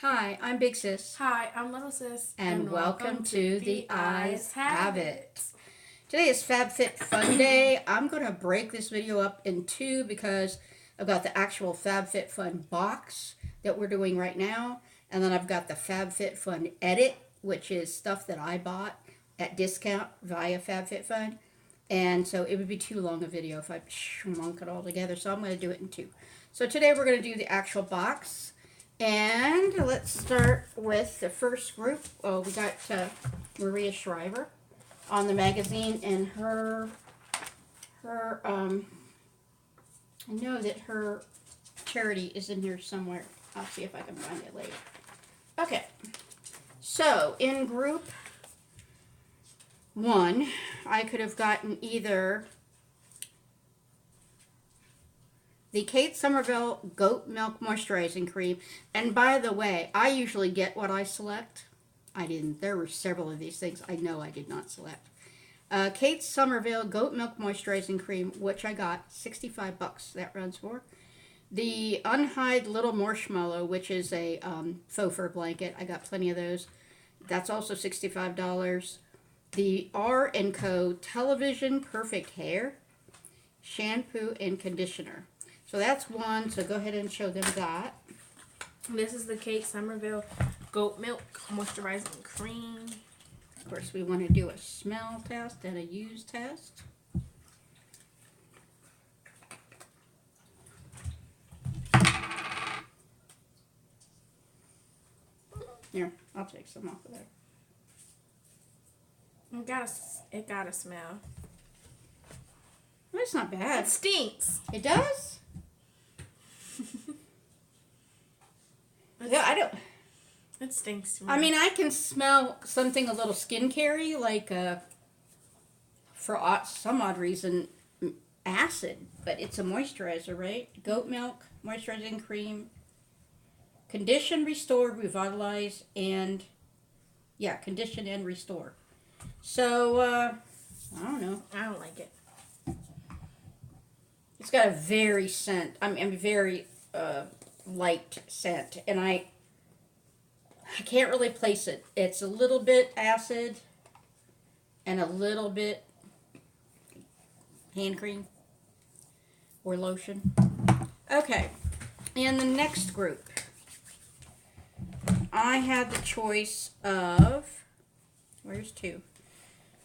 Hi, I'm Big Sis. Hi, I'm Little Sis. And welcome to The Eyes Have It. Today is FABFITFUN Day. I'm going to break this video up in two because I've got the actual FABFITFUN box that we're doing right now. And then I've got the FABFITFUN edit, which is stuff that I bought at discount via FABFITFUN. And so it would be too long a video if I schmunk it all together. So I'm going to do it in two. So today we're going to do the actual box. And let's start with the first group. Oh, we got Maria Shriver on the magazine, and I know that her charity is in here somewhere. I'll see if I can find it later. Okay, so in group one, I could have gotten either the Kate Somerville Goat Milk Moisturizing Cream. And by the way, I usually get what I select. I didn't. There were several of these things I know I did not select. Kate Somerville Goat Milk Moisturizing Cream, which I got, $65 that runs for. The Unhide Little Marshmallow, which is a faux fur blanket. I got plenty of those. That's also $65. The R&Co Television Perfect Hair Shampoo and Conditioner. So that's one, so go ahead and show them that. This is the Kate Somerville Goat Milk Moisturizing Cream. Of course, we want to do a smell test and a use test. Here, I'll take some off of there. It got a smell. That's not bad. It stinks. It does? Yeah, I don't. It stinks to me. I mean, I can smell something a little skincare-y, like for some odd reason, acid, but it's a moisturizer, right? Goat milk moisturizing cream, condition, restore, revitalize, and condition and restore. So I don't know. I don't like it. It's got a very scent. Very light scent, and I can't really place it. It's a little bit acid and a little bit hand cream or lotion. Okay, in the next group, I had the choice of, where's two?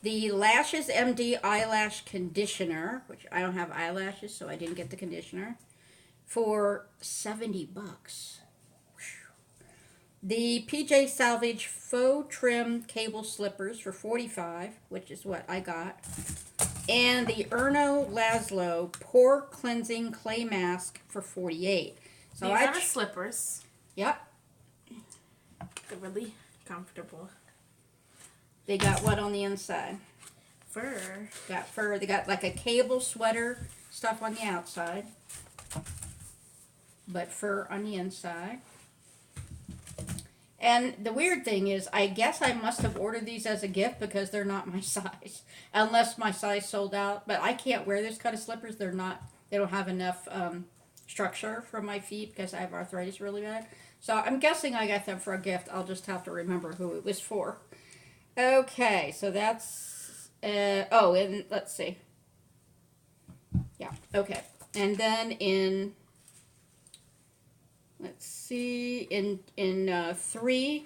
The Lashes MD Eyelash Conditioner, which I don't have eyelashes, so I didn't get the conditioner, for $70. The PJ Salvage Faux Trim Cable Slippers for $45, which is what I got. And the Erno Laszlo Pore Cleansing Clay Mask for $48. So these are the slippers. Yep. They're really comfortable. They got what on the inside? Fur. Got fur. They got like a cable sweater stuff on the outside, but fur on the inside. And the weird thing is, I guess I must have ordered these as a gift because they're not my size, unless my size sold out. But I can't wear this kind of slippers. They don't have enough structure for my feet because I have arthritis really bad. So I'm guessing I got them for a gift. I'll just have to remember who it was for. Okay, so that's, and let's see. Yeah, okay. And then let's see, in three,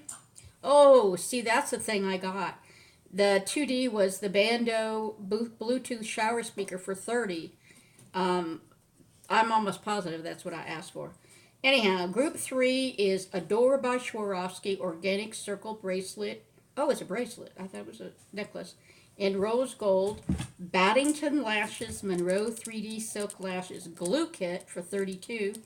see, that's the thing I got. The 2D was the Bando Bluetooth shower speaker for $30. I'm almost positive that's what I asked for. Anyhow, group 3 is Adore by Swarovski Organic Circle Bracelet. Oh, it's a bracelet. I thought it was a necklace. In rose gold, Baddington Lashes Monroe 3D Silk Lashes Glue Kit for $32.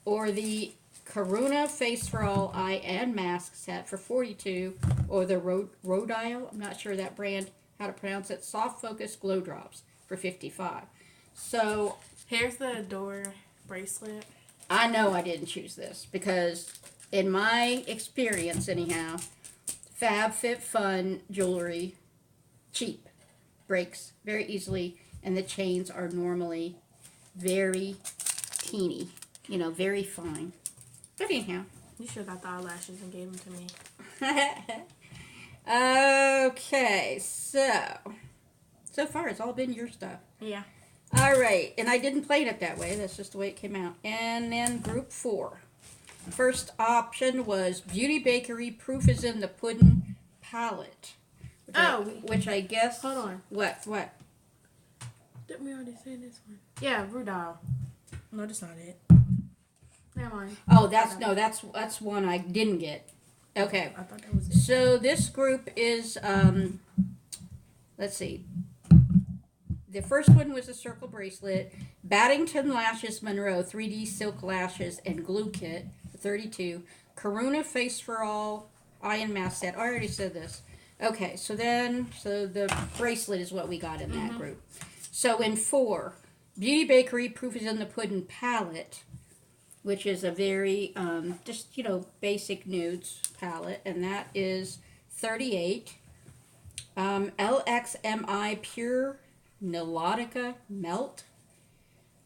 Or the Karuna Face for All Eye and Mask Set for $42. Or the Rodile, I'm not sure that brand, how to pronounce it, Soft Focus Glow Drops for $55. So, here's the Adore bracelet. I know I didn't choose this because, in my experience anyhow, FabFitFun jewelry, cheap, breaks very easily, and the chains are normally very teeny, very fine. But anyhow, You should have got the eyelashes and gave them to me. Okay, so far it's all been your stuff. Yeah. All right, and I didn't play it that way. That's just the way it came out. And then group 4. First option was Beauty Bakery Proof is in the Pudding palette. Which I guess. Hold on. What? Didn't we already say this one? Yeah, Rudolph. No, that's not it. Never mind. Oh, that's one I didn't get. Okay. I thought that was it. So this group is let's see. The first one was a circle bracelet, Baddington Lashes Monroe 3D silk lashes and glue kit, 32. Karuna Face for All eye and mask set. I already said this. Okay, so the bracelet is what we got in that group. So in 4, Beauty Bakery Proof is in the Pudding palette, which is a very just basic nudes palette, and that is 38. LXMI Pure Nilotica Melt.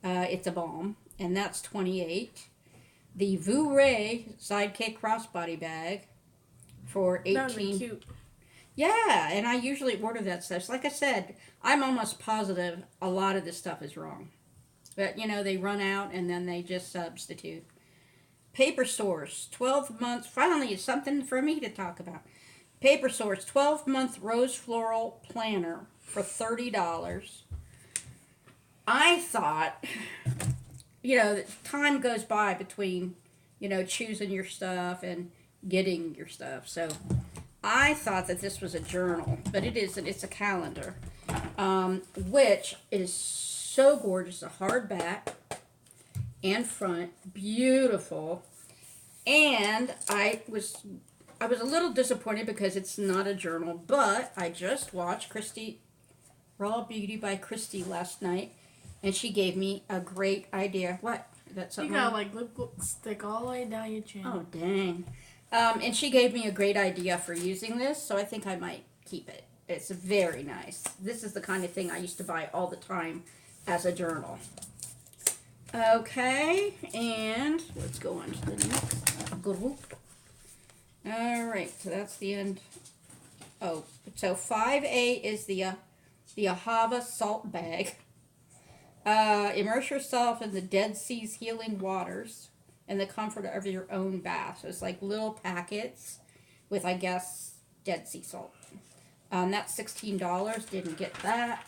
It's a balm, and that's 28. The Vouray Sidekick Crossbody Bag for 18. That would be cute. Yeah, and I usually order that stuff. Like I said, I'm almost positive a lot of this stuff is wrong. But, they run out and then they just substitute. Paper Source, 12 months. Finally, it's something for me to talk about. Paper Source, 12-month Rose Floral Planner for $30. I thought, time goes by between, choosing your stuff and getting your stuff. So I thought that this was a journal, but it isn't. It's a calendar, which is so gorgeous. A hardback and front, beautiful. And I was a little disappointed because it's not a journal, but I just watched Raw Beauty by Christy last night, and she gave me a great idea. What? That's something. You got lipstick all the way down your chin. Oh, dang. And she gave me a great idea for using this, so I think I might keep it. It's very nice. This is the kind of thing I used to buy all the time as a journal. Okay, and let's go on to the next group. All right, so that's the end. Oh, so 5A is the Ahava salt bag. Immerse yourself in the Dead Sea's healing waters in the comfort of your own bath. So it's like little packets with, I guess, Dead Sea salt. That's $16. Didn't get that.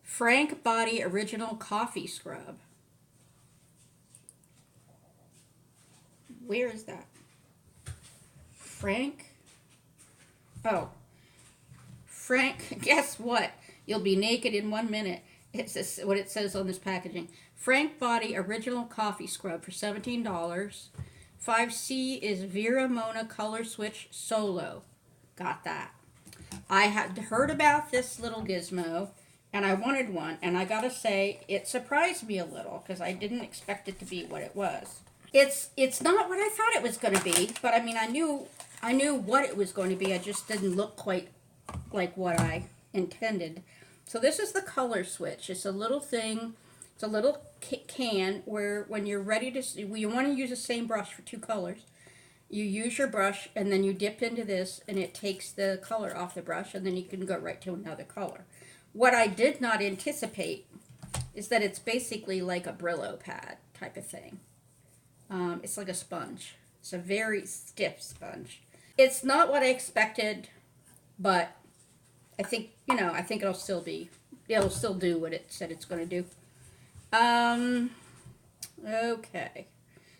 Frank Body Original Coffee Scrub. Where is that? Frank? Oh. Frank, guess what? You'll be naked in 1 minute. It's what it says on this packaging. Frank Body Original Coffee Scrub for $17. 5C is Vera Mona Color Switch Solo. Got that. I had heard about this little gizmo, and I wanted one, and I gotta say, it surprised me a little, because I didn't expect it to be what it was. It's not what I thought it was going to be, but I mean, I knew what it was going to be. I just didn't look quite like what I intended. So this is the color switch. It's a little thing. It's a little can where when you're ready to, you want to use the same brush for 2 colors. You use your brush and then you dip into this and it takes the color off the brush and then you can go right to another color. What I did not anticipate is that it's basically like a Brillo pad type of thing. It's like a sponge. It's a very stiff sponge. It's not what I expected, but I think, it'll still do what it said it's going to do. Okay.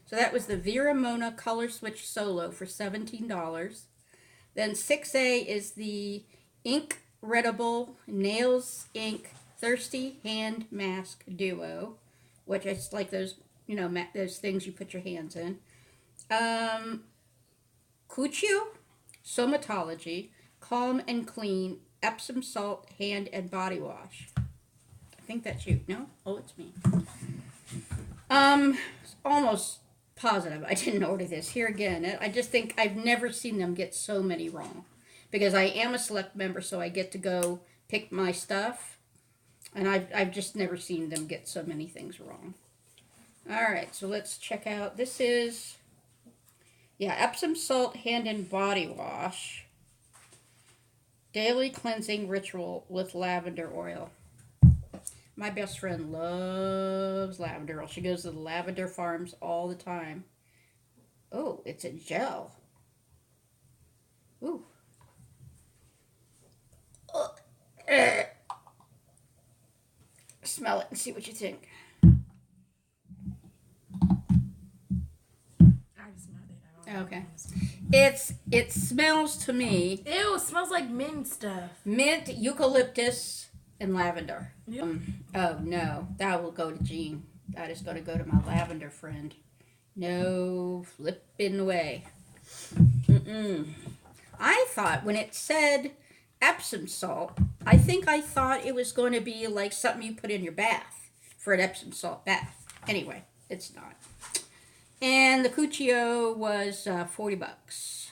So that was the Vera Mona Color Switch Solo for $17. Then 6A is the Ink-Readable Nails Ink Thirsty Hand Mask Duo, which is like those, those things you put your hands in. Cuccio Somatology Calm and Clean Epsom Salt Hand and Body Wash. I think that's you. No? Oh, it's me. Almost positive I didn't order this. Here again, I just think I've never seen them get so many wrong. Because I am a select member, so I get to go pick my stuff. And I've just never seen them get so many things wrong. Alright, so let's check out. This is, yeah, Epsom Salt Hand and Body Wash. Daily cleansing ritual with lavender oil. My best friend loves lavender oil. She goes to the lavender farms all the time. Oh, it's a gel. Ooh. Smell it and see what you think. I just smelled it. I don't know. Okay. It smells to me Ew, it smells like mint stuff. mint, eucalyptus, and lavender. Yep. Oh no, that will go to Jean. That is going to go to my lavender friend. No flipping way. I thought when it said Epsom salt, I thought it was going to be like something you put in your bath for an Epsom salt bath. Anyway, it's not. And the Cuccio was $40.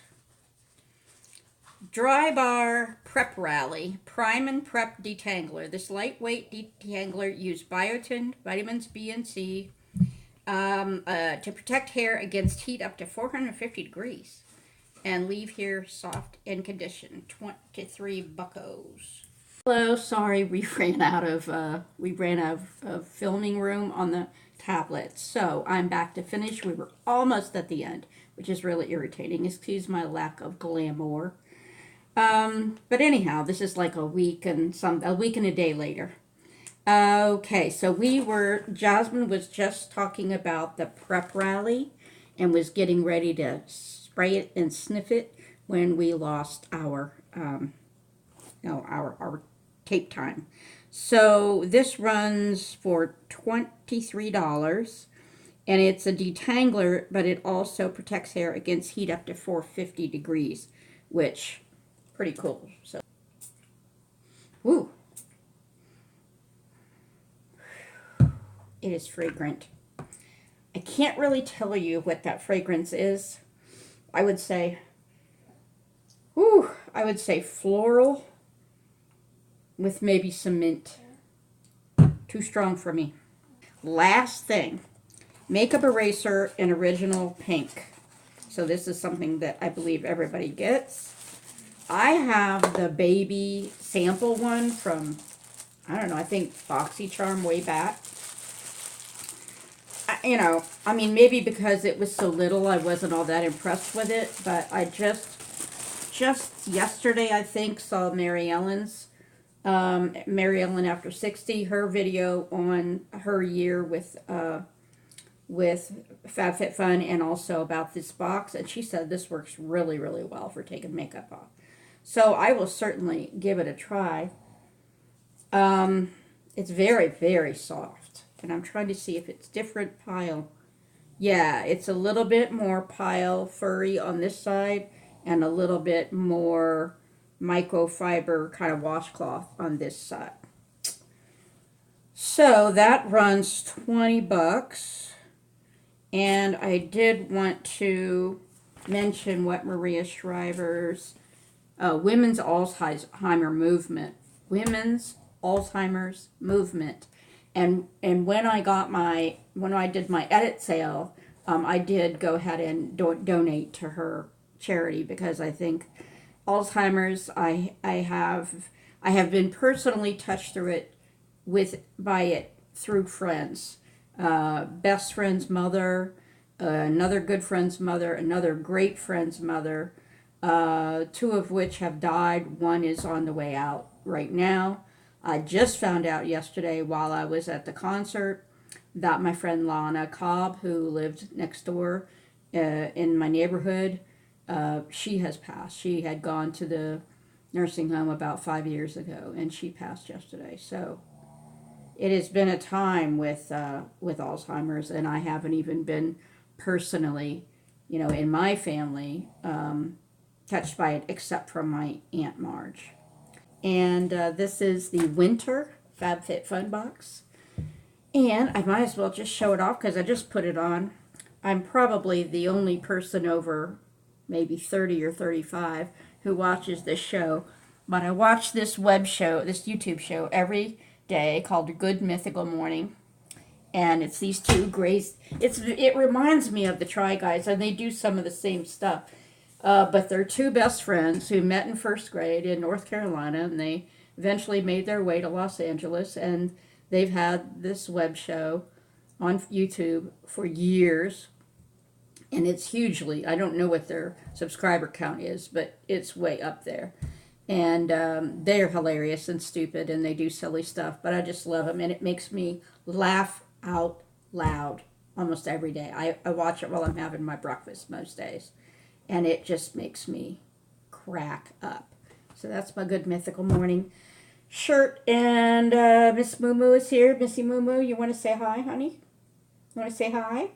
Dry Bar Prep Rally Prime and Prep Detangler. This lightweight detangler used biotin, vitamins B and C to protect hair against heat up to 450 degrees and leave hair soft and conditioned. 23 buckos. Hello, sorry we ran out of filming room on the tablet, so I'm back to finish. We were almost at the end, which is really irritating. Excuse my lack of glamour. But anyhow, this is like a week and a day later. Okay, so Jasmine was just talking about the prep rally and was getting ready to spray it and sniff it when we lost our tape time. So this runs for $23 and it's a detangler, but it also protects hair against heat up to 450 degrees, which pretty cool. So, woo. It is fragrant. I can't really tell you what that fragrance is. I would say floral with maybe some mint. Too strong for me. Last thing, makeup eraser in original pink. So this is something that I believe everybody gets. I have the baby sample one from, I don't know, I think BoxyCharm way back. Maybe because it was so little, I wasn't all that impressed with it. But I just yesterday, I think, saw Mary Ellen After 60, her video on her year with FABFITFUN and also about this box. And she said this works really, really well for taking makeup off. So I will certainly give it a try. It's very, very soft. And I'm trying to see if it's different pile. Yeah, it's a little bit more pile furry on this side and a little bit more microfiber kind of washcloth on this side. So that runs $20. And I did want to mention what Maria Shriver's Women's Alzheimer's Movement. And when I did my edit sale, I did go ahead and donate to her charity because I think Alzheimer's, I have been personally touched by it through friends, best friend's mother, another good friend's mother, another great friend's mother, two of which have died. One is on the way out right now. I just found out yesterday while I was at the concert that my friend Lana Cobb, who lived next door in my neighborhood, she has passed. She had gone to the nursing home about 5 years ago, and she passed yesterday. So it has been a time with Alzheimer's, and I haven't even been personally, in my family, touched by it except from my Aunt Marge. And this is the winter FabFitFun box. And I might as well just show it off because I just put it on. I'm probably the only person over maybe 30 or 35 who watches this show. But I watch this YouTube show every day called Good Mythical Morning. And it's these two Grace. It reminds me of the Try Guys, and they do some of the same stuff. But they're two best friends who met in first grade in North Carolina, and they eventually made their way to Los Angeles, and they've had this web show on YouTube for years, and it's hugely. I don't know what their subscriber count is, but it's way up there. And they're hilarious and stupid, and they do silly stuff, but I just love them, and it makes me laugh out loud almost every day. I watch it while I'm having my breakfast most days, and it just makes me crack up. So that's my good mythical morning shirt. And Miss Moo Moo is here. Missy Moo Moo, you want to say hi, honey? You want to say hi?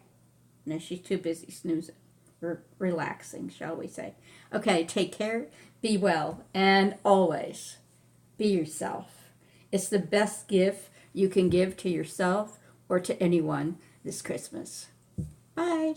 No, she's too busy snoozing or relaxing, shall we say. Okay, take care, be well, and always be yourself. It's the best gift you can give to yourself or to anyone this Christmas. Bye.